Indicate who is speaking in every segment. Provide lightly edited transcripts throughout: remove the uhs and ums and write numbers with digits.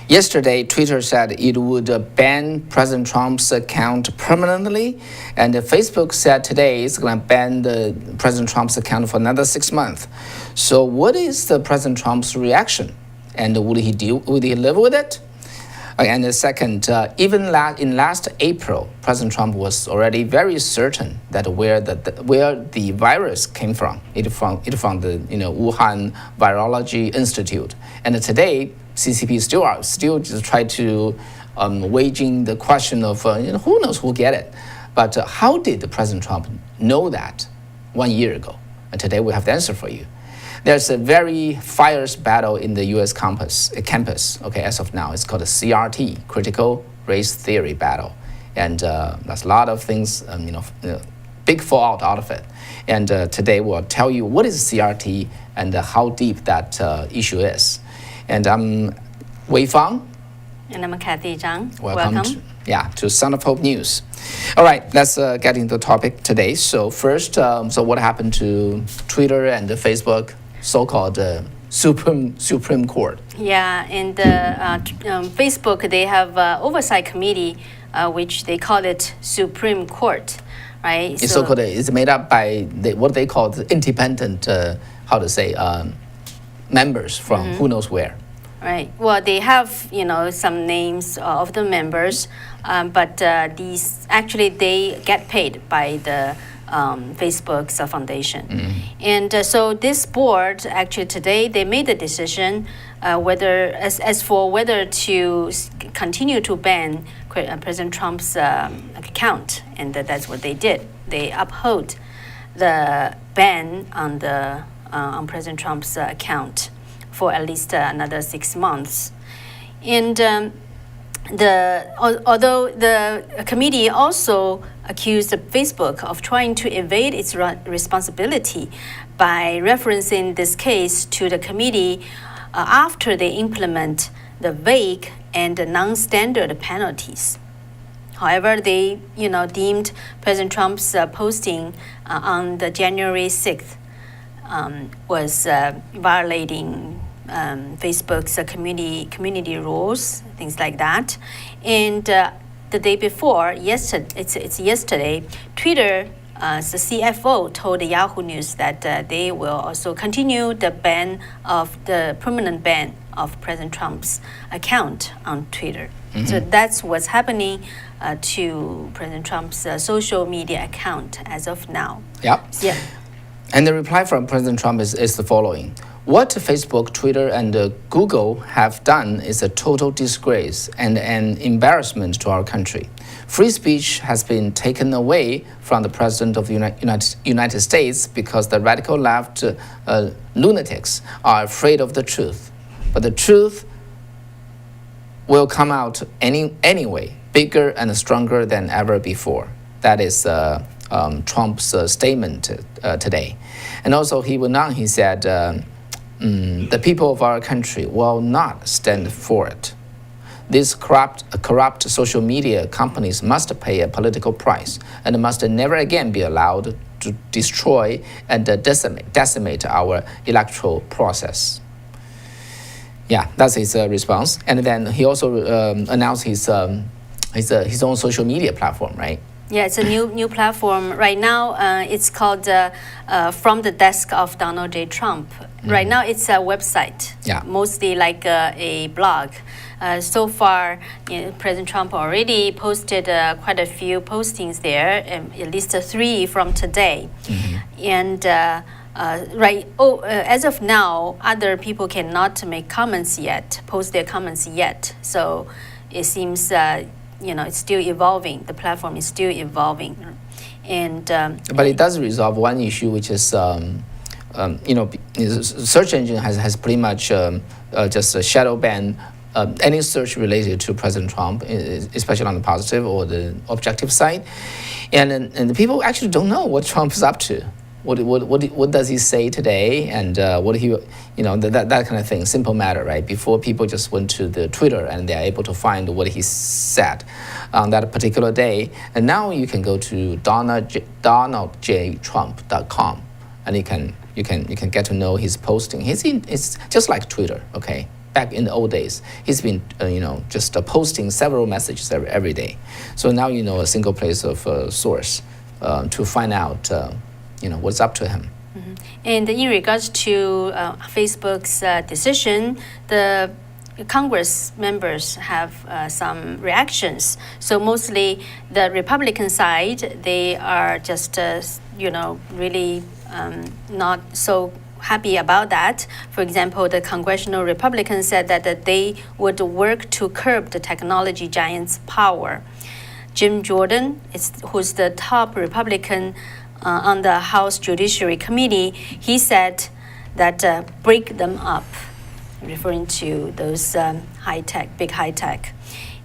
Speaker 1: Yesterday, Twitter said it would ban President Trump's account permanently, and Facebook said today it's going to ban President Trump's account for another 6 months. So, what is the President Trump's reaction, and would he live with it? And the second, even in last April, President Trump was already very certain that where the virus came from. It from the Wuhan Virology Institute, and today CCP still just try to waging the question of who knows who get it, but how did President Trump know that 1 year ago? And today we have the answer for you. There's a very fierce battle in the U.S. campus. Okay, as of now, it's called a CRT, Critical Race Theory Battle, and there's a lot of things, big fallout out of it. And today we'll tell you what is CRT and how deep that issue is. And I'm Wei Fang.
Speaker 2: And I'm Kathy Zhang.
Speaker 1: Welcome. To Son of Hope News. All right, let's get into the topic today. So first, so what happened to Twitter and Facebook, so-called Supreme Court?
Speaker 2: Yeah, and Facebook, they have oversight committee, which they call it Supreme Court, right?
Speaker 1: It's so-called. It's made up by what they call the independent, members from who knows where.
Speaker 2: Right. Well, they have some names of the members, but these actually they get paid by the Facebook's foundation, and so this board actually today they made the decision whether to continue to ban President Trump's account, and that's what they did. They upheld the ban on President Trump's account for at least another 6 months. And although the committee also accused Facebook of trying to evade its responsibility by referencing this case to the committee after they implement the vague and non-standard penalties. However, they deemed President Trump's posting on the January 6th was violating Facebook's community rules, things like that. And the day before, yesterday, Twitter, the CFO told Yahoo News that they will also continue the permanent ban of President Trump's account on Twitter. So that's what's happening to President Trump's social media account as of now.
Speaker 1: Yeah.
Speaker 2: Yeah.
Speaker 1: And the reply from President Trump is the following. What Facebook, Twitter, and Google have done is a total disgrace and an embarrassment to our country. Free speech has been taken away from the President of the United States because the radical left lunatics are afraid of the truth. But the truth will come out anyway, bigger and stronger than ever before. That is Trump's statement today. And also he said, the people of our country will not stand for it. These corrupt social media companies must pay a political price and must never again be allowed to destroy and decimate our electoral process. Yeah, that's his response. And then he also announced his own social media platform, right?
Speaker 2: Yeah, it's a new platform. Right now, it's called From the Desk of Donald J. Trump. Right now, it's a website, mostly like a blog. So far, President Trump already posted quite a few postings there, at least 3 from today. And as of now, other people cannot make comments yet, post their comments yet. So it seems it's still evolving. The platform is still evolving, and
Speaker 1: but it does resolve one issue, which is search engine has pretty much just a shadow ban any search related to President Trump, especially on the positive or the objective side, and the people actually don't know what Trump is up to. What does he say today, and what he that kind of thing. Simple matter, right? Before, people just went to the Twitter and they're able to find what he said on that particular day, and now you can go to donaldjtrump.com and you can get to know his posting. It's just like Twitter, okay? back in the old days, he's been, just posting several messages every day. So now a single place of source to find out, what's up to him.
Speaker 2: And in regards to Facebook's decision, the Congress members have some reactions. So mostly the Republican side, they are just, really not so happy about that. For example, the congressional Republicans said that they would work to curb the technology giant's power. Jim Jordan, who's the top Republican on the House Judiciary Committee, he said that break them up, referring to those big high tech.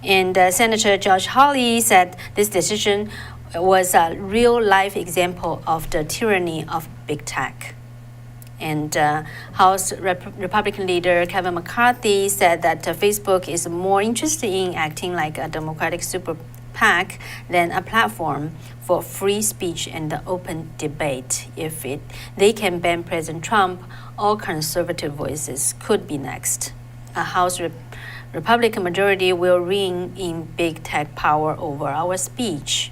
Speaker 2: And Senator Josh Hawley said this decision was a real life example of the tyranny of big tech. And House Republican leader Kevin McCarthy said that Facebook is more interested in acting like a Democratic super PAC than a platform for free speech and open debate. If they can ban President Trump, all conservative voices could be next. A House Republican majority will rein in big tech power over our speech.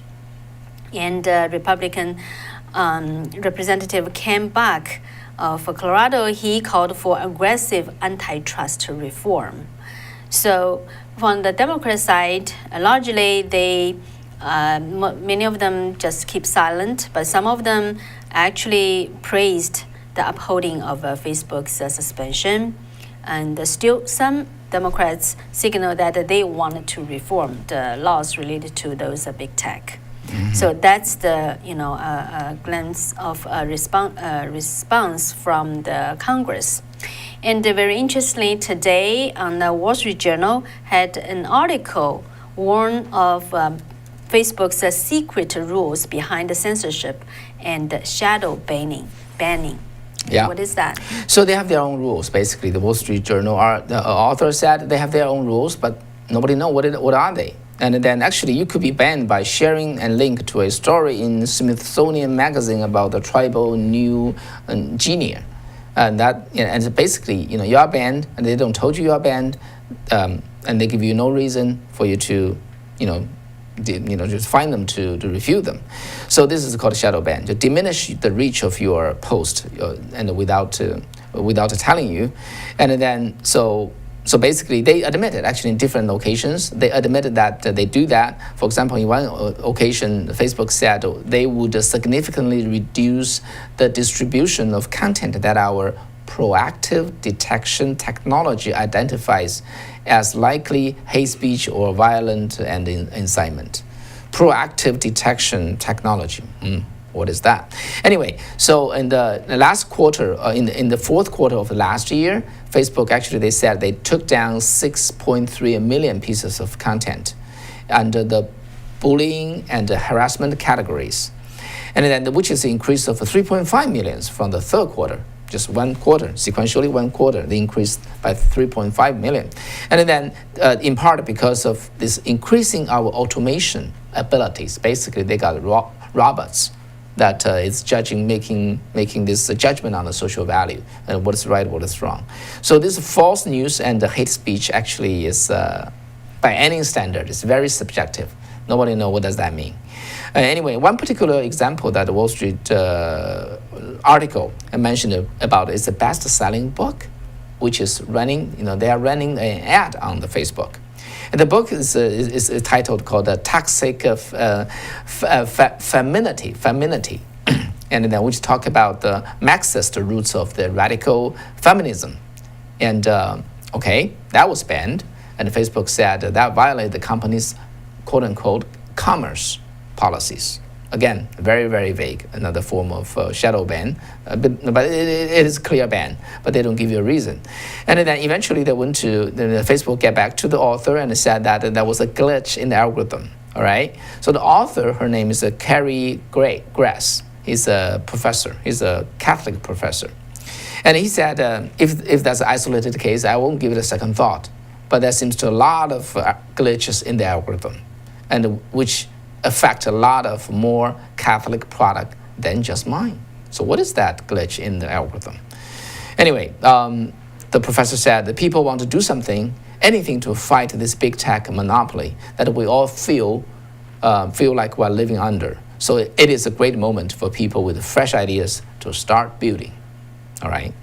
Speaker 2: And Republican Representative Ken Buck for Colorado, he called for aggressive antitrust reform. So from the Democrat side, largely many of them just keep silent, but some of them actually praised the upholding of Facebook's suspension. And still some Democrats signal that they wanted to reform the laws related to those big tech. So that's the glance of a response from the Congress. And very interestingly, today on the Wall Street Journal had an article warn of Facebook's secret rules behind the censorship and shadow banning.
Speaker 1: Yeah.
Speaker 2: What is that?
Speaker 1: So they have their own rules. Basically, the Wall Street Journal, the author said they have their own rules, but nobody knows what are they. And then actually you could be banned by sharing a link to a story in Smithsonian Magazine about the tribal new genius. And and basically, you are banned, and they don't told you are banned, and they give you no reason for you to, just find them to refute them. So this is called shadow ban, to diminish the reach of your post, and without telling you, and then So basically, they admitted, actually in different occasions, they admitted that they do that. For example, in one occasion, Facebook said they would significantly reduce the distribution of content that our proactive detection technology identifies as likely hate speech or violent and incitement. Proactive detection technology. What is that? Anyway, so in the last quarter, in the fourth quarter of last year, Facebook actually, they said they took down 6.3 million pieces of content under the bullying and harassment categories, and then which is an increase of 3.5 million from the third quarter. Just one quarter, sequentially one quarter, they increased by 3.5 million. And then in part because of this increasing our automation abilities, basically they got robots that is making this judgment on the social value and what is right, what is wrong. So this false news and the hate speech actually is, by any standard, is very subjective. Nobody knows what does that mean. Anyway, one particular example that the Wall Street article I mentioned about is the best-selling book, which is running, they are running an ad on the Facebook. And the book is titled called "The Toxic Femininity," and then which talk about the Marxist roots of the radical feminism. And that was banned, and Facebook said that violated the company's quote-unquote commerce policies. Again, very, very vague, another form of shadow ban, but it is a clear ban, but they don't give you a reason. And then eventually they went to, Facebook get back to the author and said that there was a glitch in the algorithm, all right? So the author, her name is Carrie Grass. He's a professor, he's a Catholic professor. And he said, if that's an isolated case, I won't give it a second thought. But there seems to be a lot of glitches in the algorithm, and which affect a lot of more Catholic product than just mine. So what is that glitch in the algorithm? Anyway, the professor said that people want to do something, anything to fight this big tech monopoly that we all feel like we're living under. So it is a great moment for people with fresh ideas to start building. All right.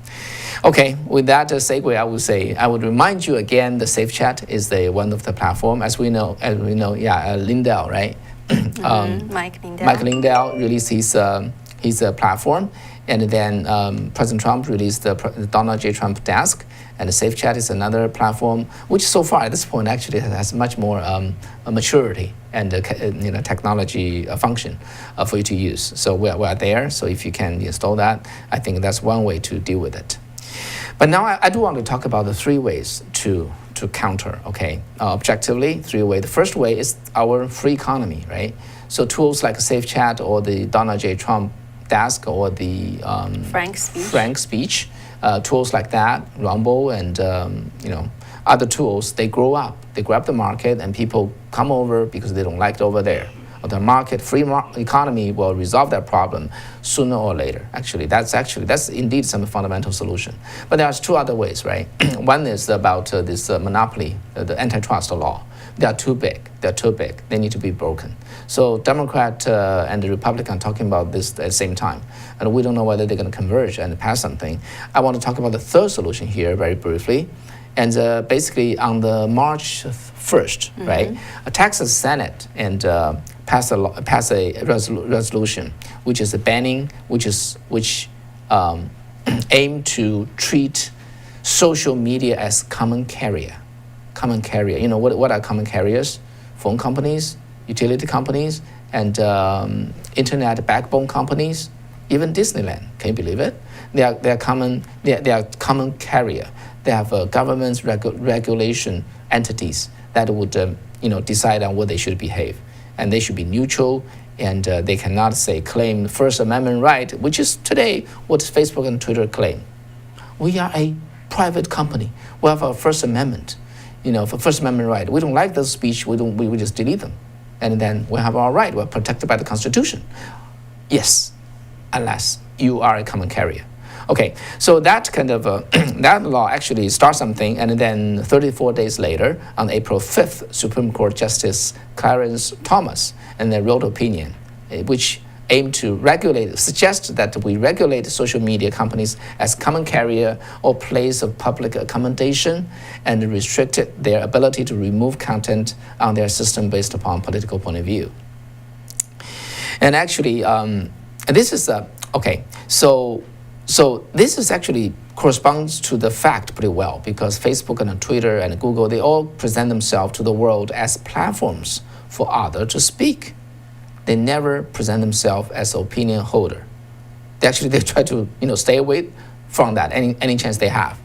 Speaker 1: Okay, with that segue, I would remind you again, the Safe Chat is one of the platform, as we know, Lindell, right?
Speaker 2: Mike Lindell.
Speaker 1: Mike Lindell released his platform, and then President Trump released the Donald J. Trump Desk, and the Safe Chat is another platform, which so far at this point actually has much more maturity and technology function for you to use. So we're there. So if you can install that, I think that's one way to deal with it. But now I do want to talk about the 3 ways to counter, okay? Objectively, 3 ways. The first way is our free economy, right? So tools like Safe Chat or the Donald J. Trump Desk or the Frank Speech, tools like that, Rumble and other tools, they grow up, they grab the market, and people come over because they don't like it over there. Or the economy will resolve that problem sooner or later. That's indeed some fundamental solution. But there's 2 other ways, right? One is about this monopoly, the antitrust law. They are too big. They're too big. They need to be broken. So Democrat and the Republican are talking about this at the same time, and we don't know whether they're going to converge and pass something. I want to talk about the third solution here very briefly. And basically on the March 1st, right, a Texas Senate and pass a resolution which is which aim to treat social media as common carrier. You know what are common carriers? Phone companies, utility companies, and internet backbone companies. Even Disneyland, can you believe it? They are common carrier. They have government's regulation entities that would decide on what they should behave, and they should be neutral, and they cannot claim First Amendment right, which is today what Facebook and Twitter claim. We are a private company. We have a First Amendment, for First Amendment right. We don't like those speech. We just delete them, and then we have our right. We're protected by the Constitution. Yes, unless you are a common carrier. Okay, so that kind of that law actually starts something, and then 34 days later, on April 5th, Supreme Court Justice Clarence Thomas and they wrote opinion, which aimed to suggest that we regulate social media companies as common carrier or place of public accommodation, and restricted their ability to remove content on their system based upon political point of view. And actually, this is okay. So this is actually corresponds to the fact pretty well, because Facebook and Twitter and Google, they all present themselves to the world as platforms for others to speak. They never present themselves as opinion holder. They try to stay away from that any chance they have,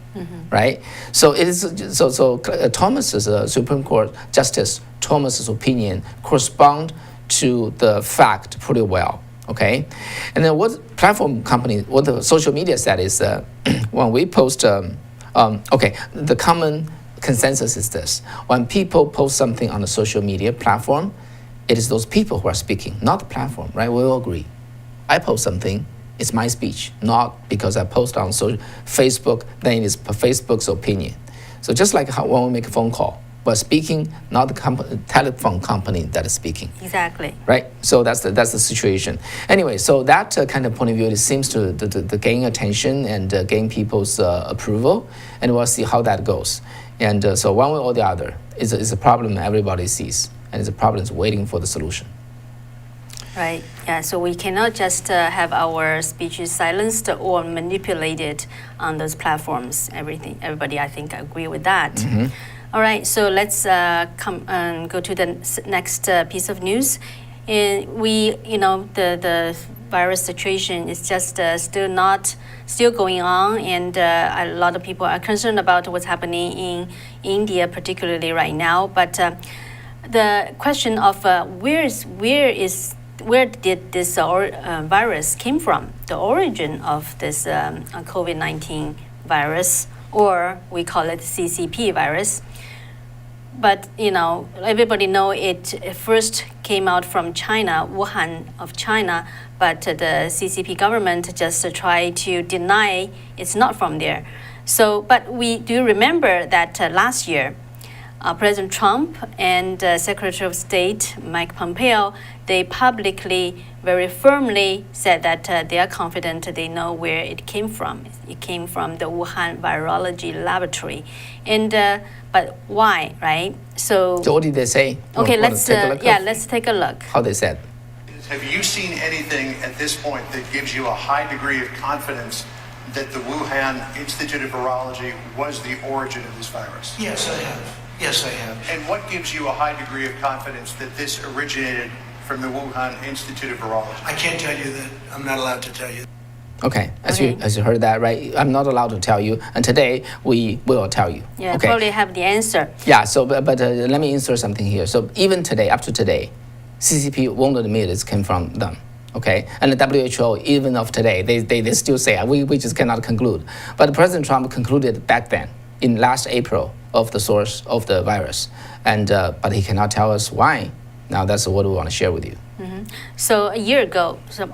Speaker 1: right? So it is Thomas's Supreme Court Justice Thomas's opinion correspond to the fact pretty well. Okay, and then what the social media said is when we post, the common consensus is this: when people post something on a social media platform, it is those people who are speaking, not the platform, right? We all agree. I post something, it's my speech, not because I post on Facebook, then it is Facebook's opinion. So just like when we make a phone call, we're speaking, not the telephone company that is speaking.
Speaker 2: Exactly.
Speaker 1: Right. So that's the situation. Anyway, so that kind of point of view, it seems to gain attention and gain people's approval, and we'll see how that goes. And so one way or the other is a problem everybody sees, and it's a problem that's waiting for the solution.
Speaker 2: Right. Yeah. So we cannot just have our speeches silenced or manipulated on those platforms. Everybody, I think, agree with that. All right, so let's go to the next piece of news. The virus situation is just still going on, and a lot of people are concerned about what's happening in India, particularly right now. But the question of where did this virus came from? The origin of this COVID-19 virus, or we call it CCP virus. But everybody know it first came out from China, Wuhan of China, but the CCP government just tried to deny it's not from there. So, but we do remember that last year, President Trump and Secretary of State Mike Pompeo, they publicly, very firmly said that they are confident they know where it came from. It came from the Wuhan Virology Laboratory. And but why, right? So
Speaker 1: what did they say?
Speaker 2: okay,
Speaker 1: Wanna
Speaker 2: let's
Speaker 1: take a look
Speaker 2: yeah,
Speaker 1: of
Speaker 2: let's take a look.
Speaker 1: how they said.
Speaker 3: Have you seen anything at this point that gives you a high degree of confidence that the Wuhan Institute of Virology was the origin of this virus?
Speaker 4: Yes, I have. Yes, I have.
Speaker 3: And what gives you a high degree of confidence that this originated from the Wuhan Institute of Virology?
Speaker 4: I can't tell you that. I'm not allowed to tell you.
Speaker 1: Okay, as
Speaker 2: Okay.
Speaker 1: you heard that, right? I'm not allowed to tell you, and today we will tell you.
Speaker 2: Yeah,
Speaker 1: okay.
Speaker 2: probably have the answer.
Speaker 1: Yeah. So, but let me insert something here. So even today, up to today, CCP won't admit it came from them. Okay, and the WHO, even of today, they still say we just cannot conclude. But President Trump concluded back then, in last April, of the source of the virus, and but he cannot tell us why. Now that's what we want to share with you.
Speaker 2: So a year ago, so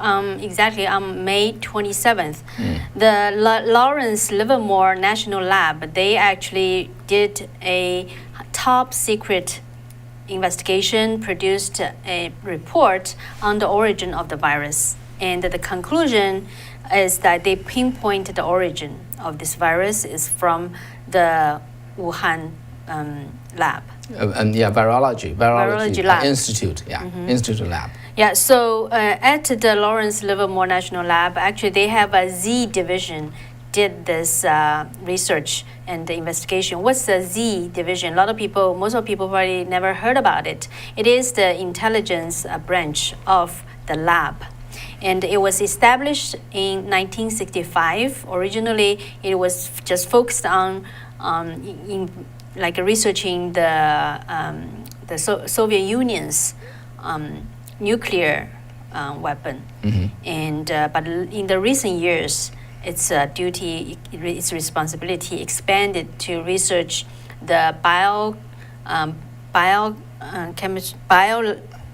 Speaker 2: exactly on May 27th, the Lawrence Livermore National Lab, they actually did a top secret investigation, produced a report on the origin of the virus. And the conclusion is that they pinpointed the origin of this virus is from the Wuhan lab.
Speaker 1: And yeah, virology
Speaker 2: Lab.
Speaker 1: institute, yeah, institute lab.
Speaker 2: Yeah, so at the Lawrence Livermore National Lab, actually they have a Z division did this research and the investigation. What's the Z division? Most of people probably never heard about it. It is the intelligence branch of the lab. And it was established in 1965. Originally, it was just focused on researching the Soviet Union's nuclear weapon. And but in the recent years, its duty, its responsibility expanded to research the bio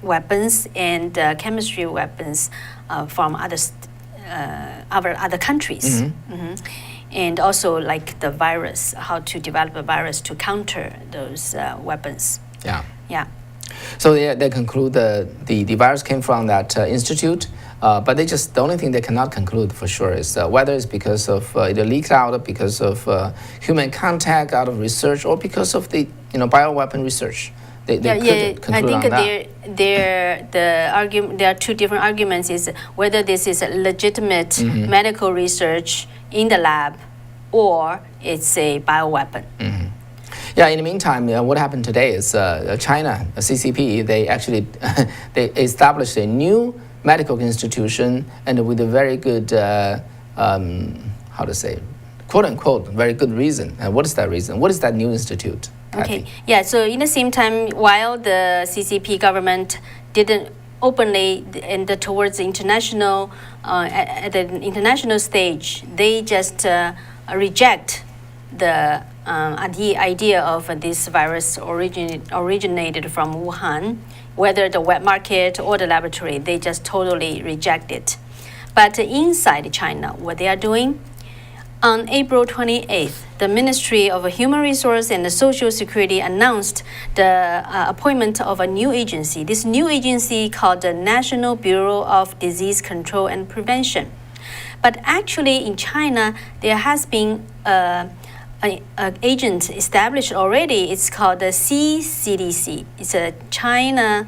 Speaker 2: weapons and chemistry weapons from other countries. And also like the virus, how to develop a virus to counter those weapons.
Speaker 1: Yeah.
Speaker 2: Yeah.
Speaker 1: So they conclude the virus came from that institute, but the only thing they cannot conclude for sure is whether it's because of it leaked out because of human contact out of research or because of the bioweapon research. They couldn't conclude
Speaker 2: I think
Speaker 1: on that.
Speaker 2: there are two different arguments: is whether this is a legitimate medical research in the lab, or it's a bioweapon.
Speaker 1: Yeah. In the meantime, what happened today is China, CCP, they actually they established a new medical institution and with a very good, how to say, quote unquote, very good reason. And what is that reason? What is that new institute?
Speaker 2: Okay.
Speaker 1: Kathy?
Speaker 2: Yeah. So in the same time, while the CCP government didn't openly and towards the international at the international stage, they just reject the idea of this virus originated from Wuhan, whether the wet market or the laboratory. They just totally reject it. But inside China, what they are doing, on April 28th, the Ministry of Human Resource and Social Security announced the appointment of a new agency. This new agency called the National Bureau of Disease Control and Prevention. But actually in China, there has been an agent established already. It's called the CCDC. It's a China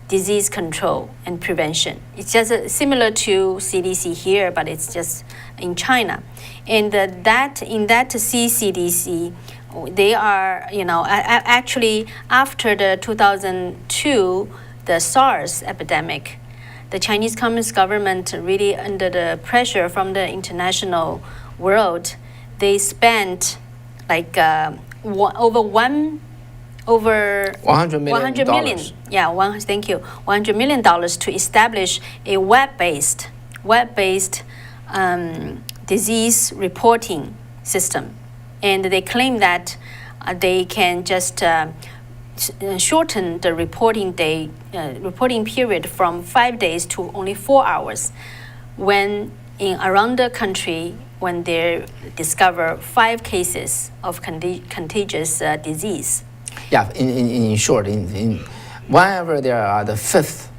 Speaker 2: Disease Control and Prevention. It's just similar to CDC here, but it's just in China. And in that CCDC, they are, actually after the 2002, the SARS epidemic, the Chinese Communist government really under the pressure from the international world, they spent like over
Speaker 1: $100 million.
Speaker 2: Yeah, thank you. $100 million to establish a web-based disease reporting system, and they claim that they can just shorten the reporting period from 5 days to only 4 hours. When around the country, when they discover 5 cases of contagious disease.
Speaker 1: Yeah, in short, whenever there are the 5th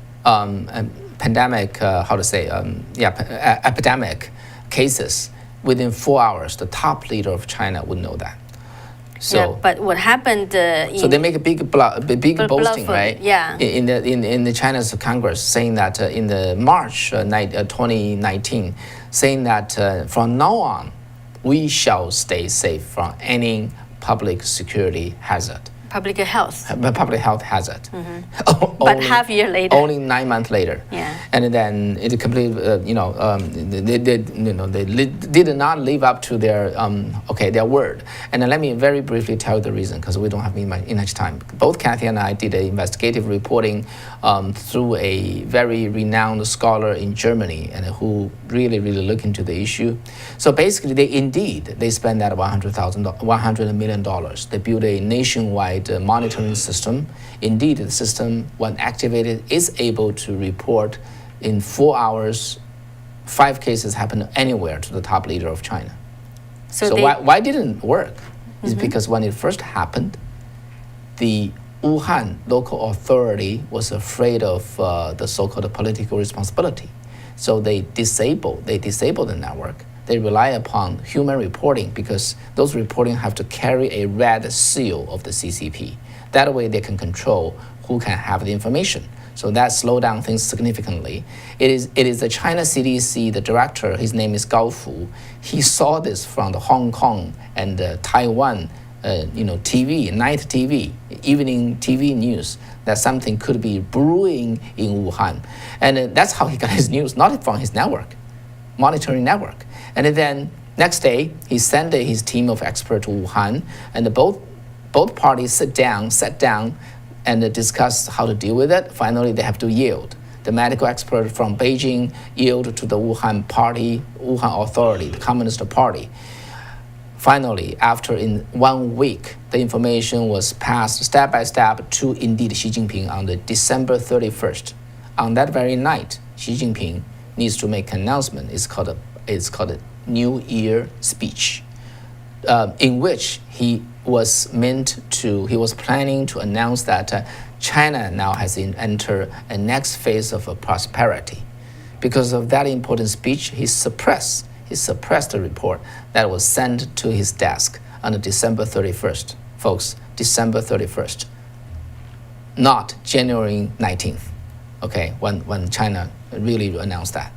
Speaker 1: pandemic, epidemic cases, within 4 hours, the top leader of China would know that. So,
Speaker 2: yeah, but what happened?
Speaker 1: So they make a big boasting,
Speaker 2: bluff,
Speaker 1: right?
Speaker 2: yeah.
Speaker 1: In the China's Congress, saying that in the March 2019, saying that from now on, we shall stay safe from any public security hazard.
Speaker 2: Public health.
Speaker 1: Public health hazard.
Speaker 2: But half a year later.
Speaker 1: Only 9 months later.
Speaker 2: Yeah.
Speaker 1: And then it completely, they did not live up to their their word. And then let me very briefly tell you the reason, because we don't have much time. Both Kathy and I did an investigative reporting through a very renowned scholar in Germany, and who really looked into the issue. So basically, they spent that $100 million. They built a nationwide monitoring system. Indeed, the system, when activated, is able to report in 4 hours 5 cases happen anywhere to the top leader of China. So why didn't it work? Is because when it first happened, the Wuhan local authority was afraid of the so-called political responsibility. So they disabled the network. They rely upon human reporting, because those reporting have to carry a red seal of the CCP. That way they can control who can have the information. So that slowed down things significantly. It is the China CDC, the director, his name is Gao Fu. He saw this from the Hong Kong and Taiwan TV, night TV, evening TV news, that something could be brewing in Wuhan. And that's how he got his news, not from his network, monitoring network. And then next day, he sent his team of experts to Wuhan, and both parties sat down and discuss how to deal with it. Finally, they have to yield. The medical expert from Beijing yielded to the Wuhan authority, the Communist Party. Finally, after in 1 week, the information was passed step by step to indeed Xi Jinping on the December 31st. On that very night, Xi Jinping needs to make an announcement. It's called a New Year speech, in which he was planning to announce that China now has entered a next phase of prosperity. Because of that important speech, he suppressed the report that was sent to his desk on December 31st. Folks, December 31st, not January 19th, okay, when China really announced that.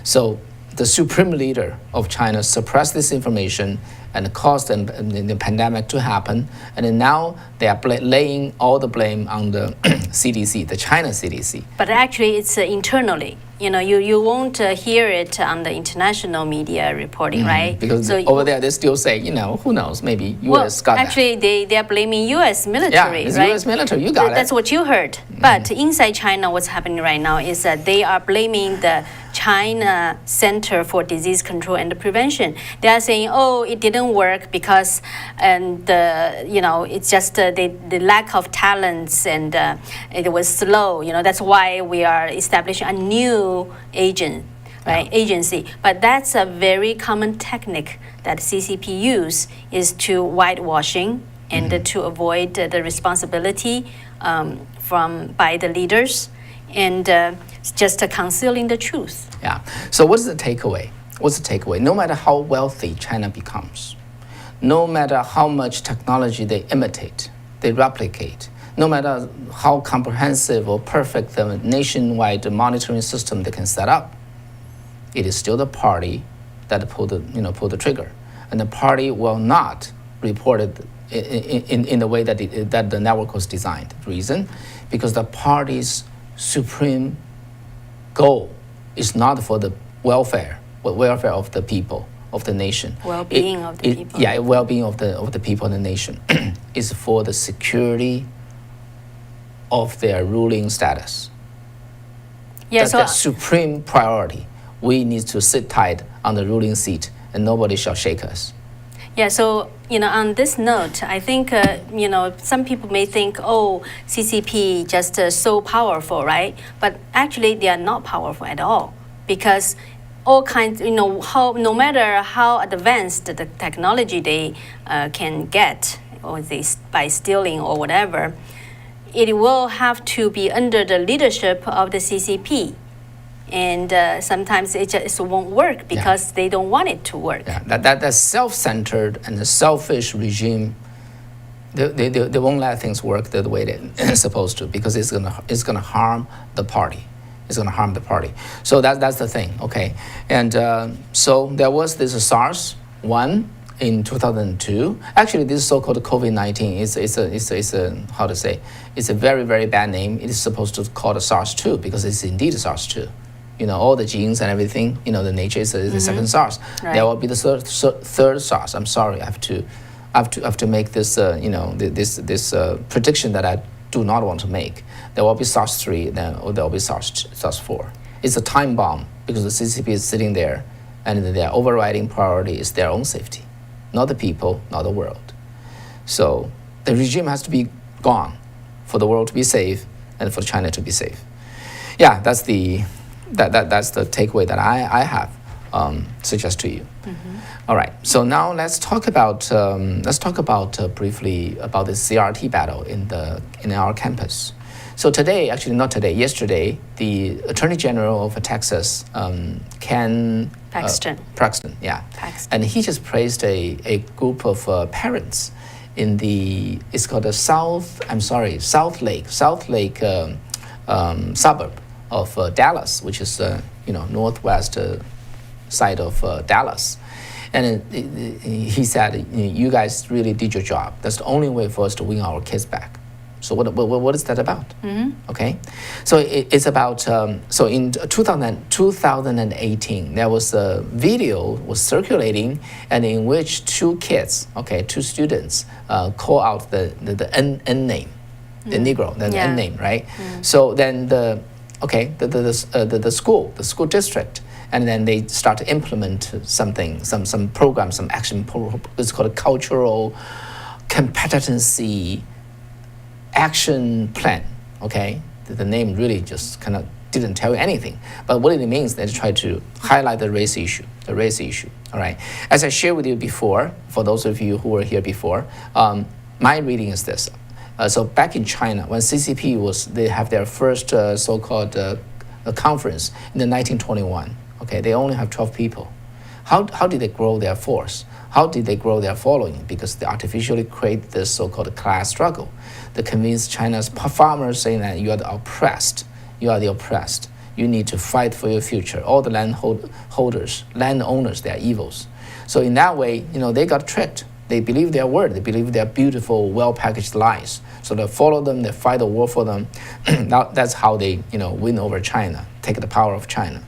Speaker 1: So the supreme leader of China suppressed this information and caused the pandemic to happen. And then now they are laying all the blame on the CDC, the China CDC.
Speaker 2: But actually, it's internally. You won't hear it on the international media reporting, right?
Speaker 1: Because over there, they still say, who knows, maybe U.S. got
Speaker 2: actually, they are blaming U.S. military,
Speaker 1: yeah, it's
Speaker 2: right?
Speaker 1: U.S. military, you got it.
Speaker 2: That's what you heard. But inside China, what's happening right now is that they are blaming the China Center for Disease Control and Prevention. They are saying, oh, it didn't work because, it's just the lack of talents, and it was slow. That's why we are establishing a new agency. But that's a very common technique that CCP use, is to whitewashing and to avoid the responsibility by the leaders, and just concealing the truth.
Speaker 1: Yeah. So what's the takeaway? No matter how wealthy China becomes, no matter how much technology they imitate, they replicate, no matter how comprehensive or perfect the nationwide monitoring system they can set up, it is still the party that pull the trigger, and the party will not report it in the way that the network was designed. Reason, because the party's supreme goal is not for the welfare of the people, of the nation.
Speaker 2: Well-being of the people.
Speaker 1: Yeah, well-being of the people in the nation is for the security of their ruling status.
Speaker 2: Yeah,
Speaker 1: That's their supreme priority. We need to sit tight on the ruling seat, and nobody shall shake us.
Speaker 2: Yeah, so, on this note, I think, some people may think, oh, CCP just so powerful, right? But actually, they are not powerful at all, because all kinds, how no matter how advanced the technology they can get, or by stealing or whatever, it will have to be under the leadership of the CCP. And sometimes it just won't work because they don't want it to work.
Speaker 1: Yeah, that self-centered and the selfish regime, they won't let things work the way they're supposed to, because it's gonna harm the party. It's gonna harm the party. So that's the thing, okay? And so there was this SARS one in 2002. Actually, this so-called COVID-19 is a how to say? It's a very, very bad name. It is supposed to call it SARS-2 because it's indeed SARS-2. All the genes and everything, the nature is the second SARS.
Speaker 2: Right.
Speaker 1: There will be the third SARS. I'm sorry, I have to make this, this prediction that I do not want to make. There will be SARS-3, then there will be SARS-4. It's a time bomb because the CCP is sitting there, and their overriding priority is their own safety, not the people, not the world. So the regime has to be gone for the world to be safe and for China to be safe. Yeah, that's the takeaway that I have suggest to you. All right. So now let's talk about briefly about the CRT battle in our campus. So today, actually not today, yesterday, the Attorney General of Texas, Ken
Speaker 2: Paxton.
Speaker 1: Paxton, yeah.
Speaker 2: Paxton.
Speaker 1: And he just praised a group of parents in it's called the South Lake suburb of Dallas, which is northwest side of Dallas. And he said, you guys really did your job. That's the only way for us to win our kids back. So what is that about? Okay, so it's about, so in 2018, there was a video was circulating, and in which two students call out the N name, the Negro, the N name, right? So then the school district, and then they start to implement some program, some action. It's called a cultural competency action plan. Okay, the name really just kind of didn't tell you anything, but what it means, they try to highlight the race issue. All right, as I shared with you before, for those of you who were here before, my reading is this. So back in China, when CCP they have their first so-called conference in the 1921. Okay, they only have 12 people. How did they grow their force? How did they grow their following? Because they artificially create this so-called class struggle. They convince China's farmers, saying that you are the oppressed. You are the oppressed. You need to fight for your future. All the landowners, they are evils. So in that way, they got tricked. They believe their word. They believe their beautiful, well-packaged lies. So they follow them. They fight a war for them. Now that's how they, win over China, take the power of China.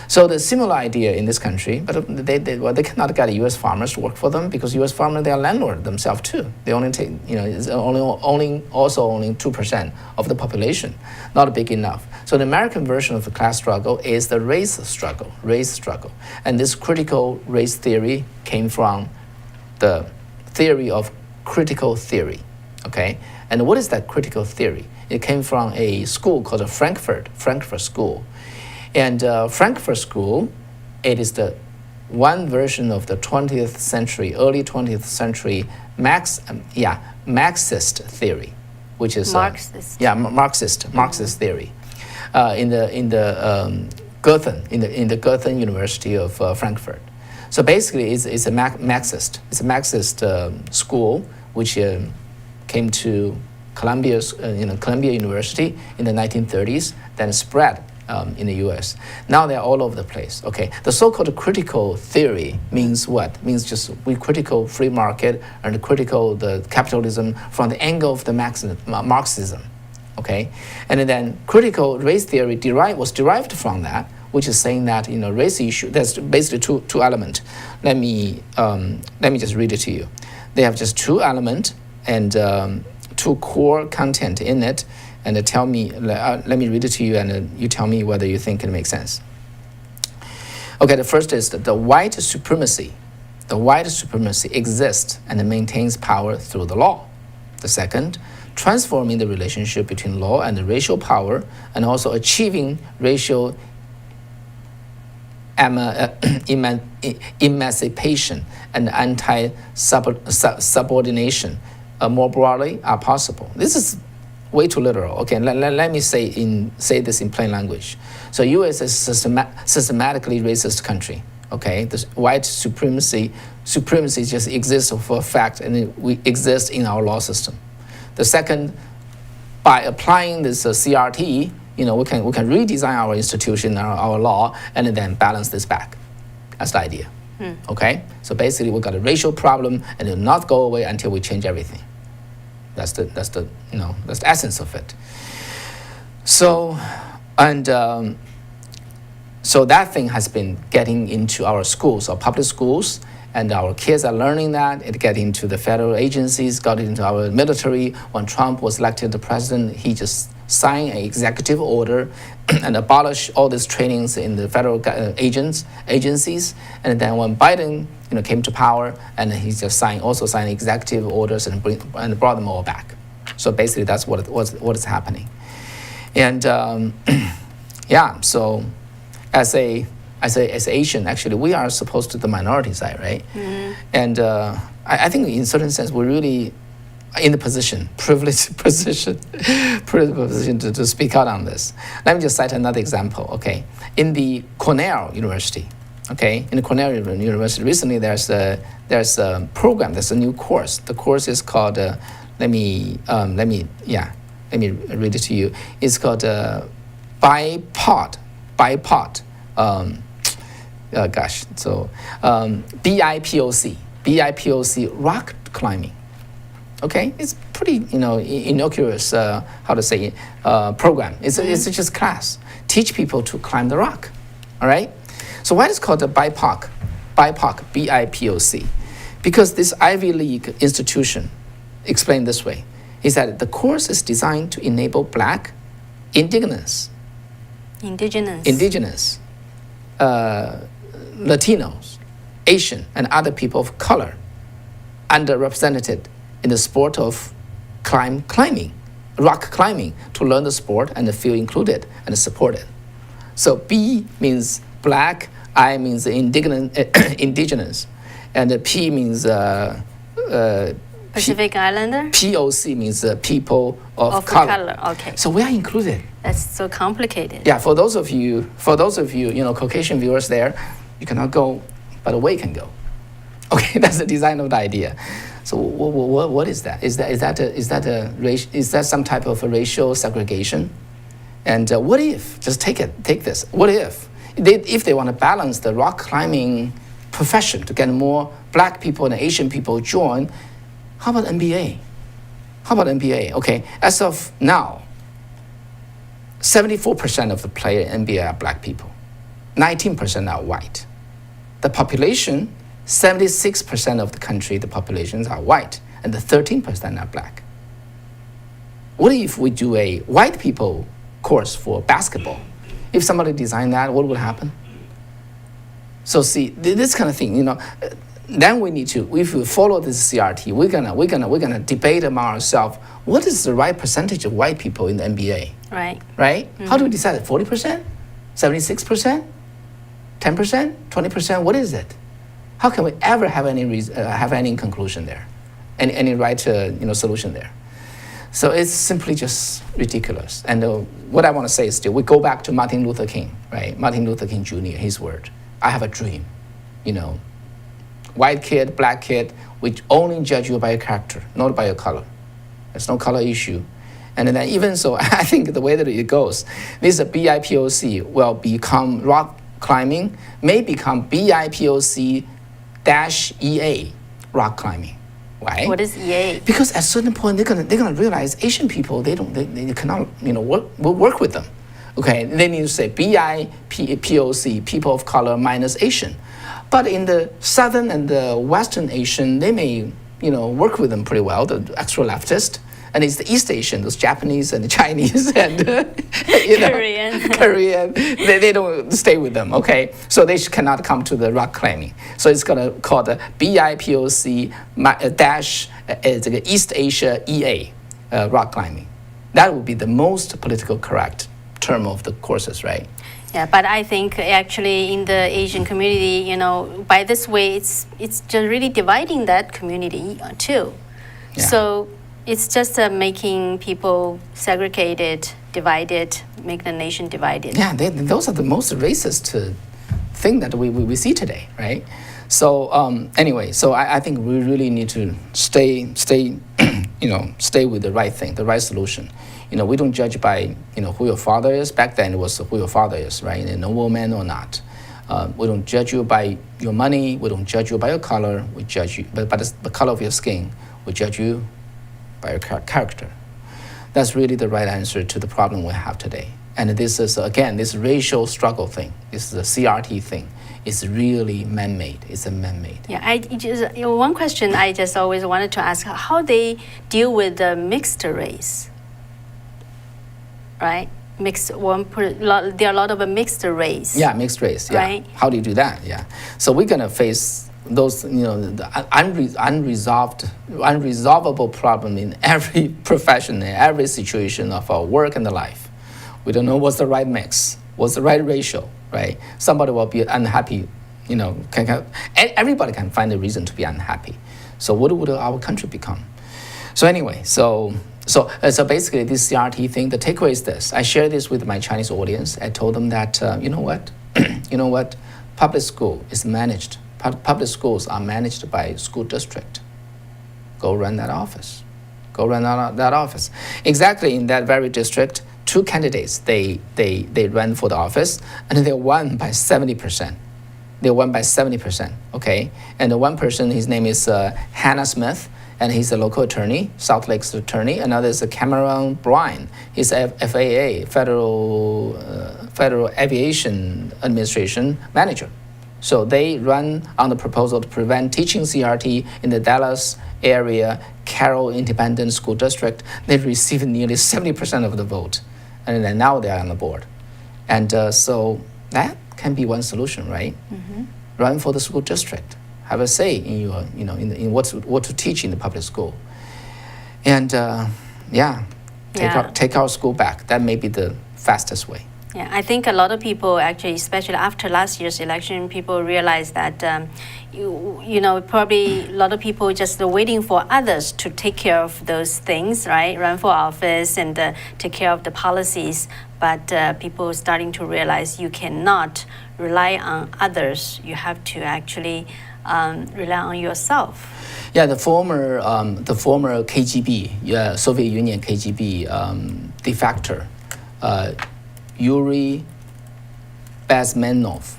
Speaker 1: So the similar idea in this country, but they cannot get U.S. farmers to work for them, because U.S. farmers, they are landlords themselves too. They only take, it's only 2% of the population, not big enough. So the American version of the class struggle is the race struggle. And this critical race theory came from the theory of critical theory, okay? And what is that critical theory? It came from a school called the Frankfurt School. And Frankfurt School, it is the one version of the early 20th century Marxist theory, which is
Speaker 2: Marxist.
Speaker 1: Marxist theory, in the Goethe University of Frankfurt. So basically, it's a Marxist. It's a Marxist school which came to Columbia University in the 1930s, then spread in the U.S. Now they're all over the place. Okay, the so-called critical theory means what? Means just we critical free market and critical the capitalism from the angle of the Marxism. Okay, and then critical race theory was derived from that, which is saying that race issue. There's basically two elements. Let me just read it to you. They have just two elements and two core content in it. And tell me, let me read it to you, and you tell me whether you think it makes sense. Okay, the first is that the white supremacy exists and maintains power through the law. The second, transforming the relationship between law and the racial power, and also achieving racial emancipation and anti-subordination more broadly are possible. This is way too literal. Okay, let me say this in plain language. So U.S. is a systematically racist country. Okay, the white supremacy just exists for a fact, and we exist in our law system. The second, by applying this CRT, we can redesign our institution, our law, and then balance this back. That's the idea. Okay, so basically we got a racial problem, and it will not go away until we change everything. That's the essence of it. So, so that thing has been getting into our schools, our public schools, and our kids are learning that. It got into the federal agencies, got into our military. When Trump was elected the president, he just signed an executive order and abolished all these trainings in the federal agencies. And then when Biden came to power, and he just also signed executive orders and brought them all back. So basically that's what is happening. And yeah, so as Asian, actually, we are supposed to the minority side, right? Mm-hmm. And I think in a certain sense, we're really in the privileged position to speak out on this. Let me just cite another example, okay? In the Cornell University, okay? In the Cornell University, recently there's a program, there's a new course. The course is called, let me read it to you. It's called BIPOC, BIPOC, rock climbing. Okay, it's pretty innocuous program. It's just class. Teach people to climb the rock. All right. So why is it called the BIPOC, BIPOC? Because this Ivy League institution explained this way: is that the course is designed to enable Black, indigenous, Latinos, Asian, and other people of color, underrepresented in the sport of climbing, rock climbing, to learn the sport and feel included and supported. So B means Black, I means indigenous, and P means
Speaker 2: Pacific Islander.
Speaker 1: POC means people of color.
Speaker 2: Okay.
Speaker 1: So we are included.
Speaker 2: That's so complicated.
Speaker 1: Yeah, for those of you, Caucasian viewers there, you cannot go, but a way can go. Okay, that's the design of the idea. So what is that? Is that some type of a racial segregation? And what if, just take this, what if they want to balance the rock climbing profession to get more Black people and Asian people join, how about NBA? Okay, as of now, 74% of the players in NBA are Black people, 19% are white. The population, 76% of the country, the populations are white, and the 13% are Black. What if we do a white people course for basketball? If somebody designed that, what would happen? So see, this kind of thing, then we need to, if we follow this CRT, we're gonna debate among ourselves, what is the right percentage of white people in the NBA?
Speaker 2: Right.
Speaker 1: Mm-hmm. How do we decide? 40%? 76%? 10%? 20%? What is it? How can we ever have any conclusion there, any right solution there? So it's simply just ridiculous. And what I want to say is still, we go back to Martin Luther King, right? Martin Luther King Jr., his word. I have a dream, White kid, Black kid, we only judge you by your character, not by your color. There's no color issue. And then even so, I think the way that it goes, this BIPOC will become rock climbing, may become BIPOC-EA, rock climbing. Why?
Speaker 2: What is EA?
Speaker 1: Because at a certain point, they're gonna realize Asian people, they cannot work with them. Okay, they need to say BIPOC, people of color minus Asian. But in the Southern and the Western Asian, they may, work with them pretty well, the extra leftist. And it's the East Asian, those Japanese and the Chinese and Korean, they don't stay with them, okay? So they cannot come to the rock climbing. So it's gonna call the BIPOC East Asia EA rock climbing. That would be the most political correct term of the courses, right?
Speaker 2: Yeah, but I think actually in the Asian community, by this way, it's just really dividing that community too.
Speaker 1: Yeah.
Speaker 2: So it's just making people segregated, divided, make the nation divided.
Speaker 1: Yeah, those are the most racist thing that we see today, right? So anyway, so I think we really need to stay with the right thing, the right solution. We don't judge by who your father is. Back then it was who your father is, right? A noble man or not. We don't judge you by your money. We don't judge you by your color. We judge you by the color of your skin. We judge you by your character. That's really the right answer to the problem we have today. And this is, again, this racial struggle thing, this is a CRT thing, is really man-made. It's a man-made.
Speaker 2: Yeah, one question I just always wanted to ask, how they deal with the mixed race, right? There are a lot of a mixed race.
Speaker 1: Yeah, mixed race, yeah.
Speaker 2: Right?
Speaker 1: How do you do that? Yeah. So we're going to face those, the unresolvable problem in every profession, in every situation of our work and the life. We don't know what's the right mix, what's the right ratio, right? Somebody will be unhappy, everybody can find a reason to be unhappy. So what would our country become? So anyway, so basically this CRT thing, the takeaway is this. I share this with my Chinese audience. I told them that, you know what? Public school is managed. Public schools are managed by school district. Go run that office. Exactly in that very district, 2 candidates, they ran for the office, and they won by 70%. Okay? And the one person, his name is Hannah Smith, and he's a local attorney, South Lake's attorney. Another is Cameron Bryan. He's a FAA, Federal Aviation Administration manager. So they run on the proposal to prevent teaching CRT in the Dallas area Carroll Independent School District. They received nearly 70% of the vote, and then now they are on the board. And so that can be one solution, right? Mm-hmm. Run for the school district. Have a say in your, in what to teach in the public school. And take our school back. That may be the fastest way.
Speaker 2: Yeah, I think a lot of people actually, especially after last year's election, people realize that, probably a lot of people just waiting for others to take care of those things, right? Run for office and take care of the policies. But people starting to realize you cannot rely on others. You have to actually rely on yourself.
Speaker 1: Yeah, the former KGB, Soviet Union KGB defector, Yuri Bezmenov.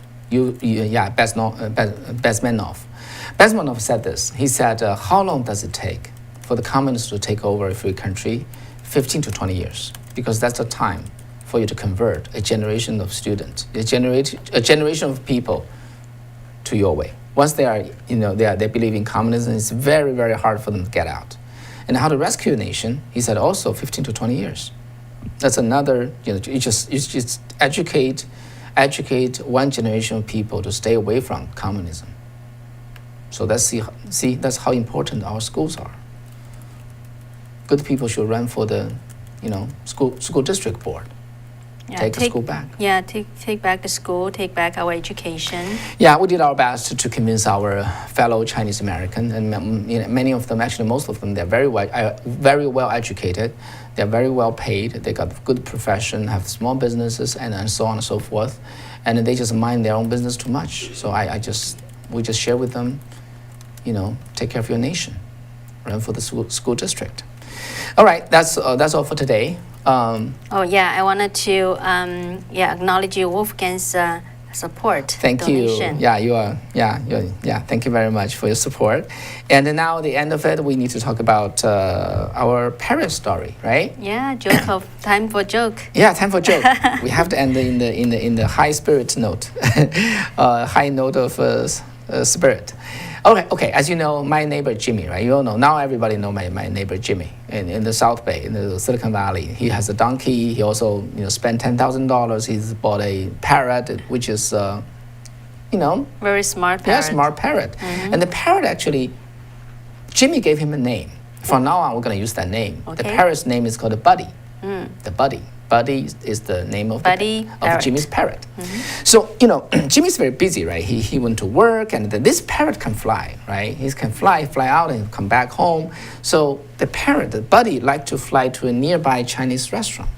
Speaker 1: Bezmenov said this. He said, how long does it take for the communists to take over a free country? 15 to 20 years, because that's the time for you to convert a generation of students, a generation of people to your way. Once they believe in communism, it's very, very hard for them to get out. And how to rescue a nation, he said also 15 to 20 years. That's another, you just educate one generation of people to stay away from communism. So that's how important our schools are. Good people should run for the, school district board.
Speaker 2: Yeah,
Speaker 1: take the school back.
Speaker 2: Yeah, take back the school, take back our education.
Speaker 1: Yeah, we did our best to convince our fellow Chinese American, and many of them, actually most of them, they're very well educated, they're very well paid, they got good profession, have small businesses, and so on and so forth, and they just mind their own business too much. So we just share with them, take care of your nation, run for the school district. All right, that's all for today.
Speaker 2: I wanted to acknowledge you, Wolfgang's support.
Speaker 1: Thank
Speaker 2: donation.
Speaker 1: you. Thank you very much for your support. And now at the end of it, we need to talk about our Paris story, right?
Speaker 2: Yeah, time for joke.
Speaker 1: Yeah, time for joke. We have to end in the high spirit note, high note of spirit. Okay. As you know, my neighbor Jimmy, right? You all know. Now everybody know my neighbor Jimmy in the South Bay, in the Silicon Valley. He has a donkey. He also spent $10,000. He's bought a parrot, which is
Speaker 2: very smart parrot.
Speaker 1: Yeah, smart parrot. Mm-hmm. And the parrot actually, Jimmy gave him a name. From now on, we're going to use that name. Okay. The parrot's name is called Buddy. The Buddy. Buddy is the name of
Speaker 2: Buddy
Speaker 1: of
Speaker 2: parrot.
Speaker 1: Jimmy's parrot. So Jimmy's very busy, right? He went to work, and this parrot can fly, right? He can fly out and come back home. So the parrot, the Buddy, liked to fly to a nearby Chinese restaurant.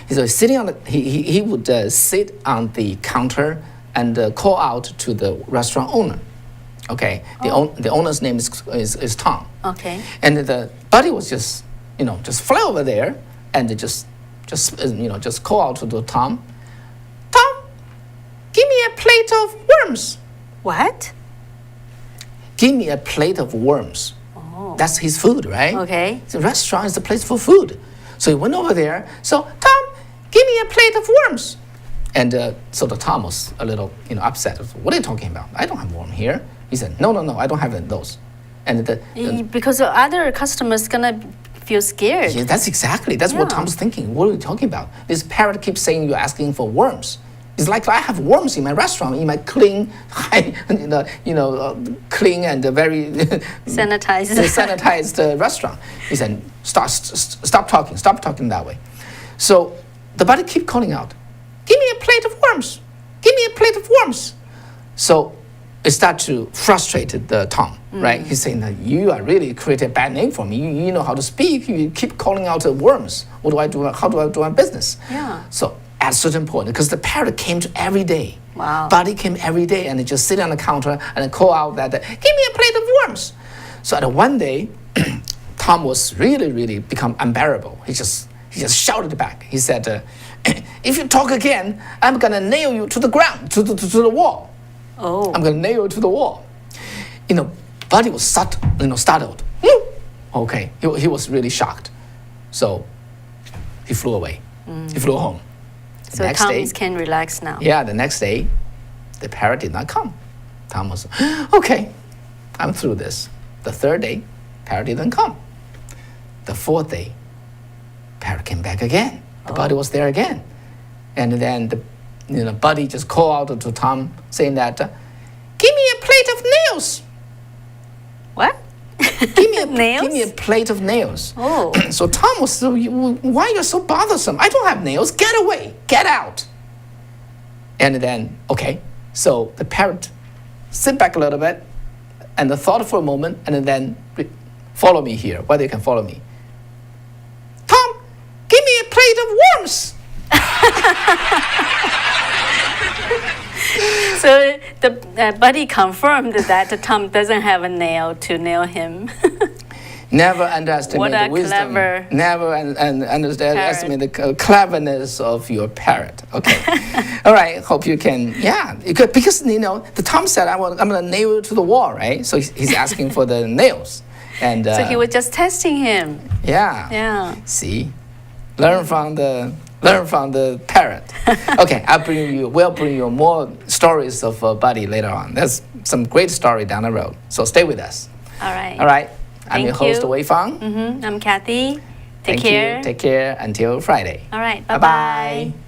Speaker 1: He's sitting on he would sit on the counter and call out to the restaurant owner. Okay, the owner's name is Tom.
Speaker 2: Okay.
Speaker 1: And the Buddy was just fly over there and just call out to the Tom. Tom, give me a plate of worms.
Speaker 2: What?
Speaker 1: Give me a plate of worms.
Speaker 2: Oh.
Speaker 1: That's his food, right?
Speaker 2: Okay.
Speaker 1: The restaurant is the place for food. So he went over there. So, Tom, give me a plate of worms. And so the Tom was a little upset. What are you talking about? I don't have worm here. He said, no, I don't have those. And
Speaker 2: Because the other customers gonna feel scared.
Speaker 1: yeah, that's what
Speaker 2: Yeah.
Speaker 1: Tom's thinking. What are you talking about? This parrot keeps saying you're asking for worms. It's like I have worms in my restaurant, in my clean, clean and very sanitized restaurant. He said, stop talking that way. So the Buddy keep calling out, give me a plate of worms, give me a plate of worms. So it started to frustrate the Tom, right? He's saying that you are really creating a bad name for me. You know how to speak. You keep calling out worms. What do I do? How do I do my business?
Speaker 2: Yeah.
Speaker 1: So at a certain point, because the parrot came to every day.
Speaker 2: Wow.
Speaker 1: Buddy came every day and just sit on the counter and call out that, give me a plate of worms. So at one day, Tom was really become unbearable. He just shouted back. He said, if you talk again, I'm gonna nail you to the ground, to the wall.
Speaker 2: Oh.
Speaker 1: I'm gonna nail you to the wall. Buddy was startled. Okay, he was really shocked. So he flew away. He flew home. The
Speaker 2: So
Speaker 1: next
Speaker 2: Tom
Speaker 1: day,
Speaker 2: can relax now.
Speaker 1: yeah, the next day, the parrot did not come. Tom was, okay, I'm through this. The third day, parrot didn't come. The fourth day, parrot came back again. The Buddy was there again. And then the Buddy just called out to Tom saying that, give me a plate of nails.
Speaker 2: What?
Speaker 1: Give me a
Speaker 2: Nails?
Speaker 1: Give me a plate of nails.
Speaker 2: Oh.
Speaker 1: So Tom was why you're so bothersome? I don't have nails. Get away. Get out. And then, okay. So the parrot sit back a little bit and thought for a moment and then follow me here, whether you can follow me. Tom, give me a plate of worms.
Speaker 2: So the Buddy confirmed that Tom doesn't have a nail to nail him.
Speaker 1: Never underestimate
Speaker 2: What
Speaker 1: the
Speaker 2: a
Speaker 1: wisdom.
Speaker 2: clever
Speaker 1: Never underestimate the cleverness of your parrot. Okay. All right. Hope you can. Yeah. Because the Tom said I'm gonna nail you to the wall, right? So he's asking for the nails, and
Speaker 2: So he was just testing him.
Speaker 1: yeah.
Speaker 2: Yeah.
Speaker 1: See, learn from the parrot. Okay. We'll bring you more stories of Buddy later on. There's some great story down the road. So stay with us.
Speaker 2: All right.
Speaker 1: All right. I'm your
Speaker 2: Thank
Speaker 1: host,
Speaker 2: you.
Speaker 1: Wei Fang.
Speaker 2: I'm Kathy. Take
Speaker 1: Thank
Speaker 2: care.
Speaker 1: you. Take care until Friday.
Speaker 2: All right.
Speaker 1: Bye-bye.
Speaker 2: Bye-bye.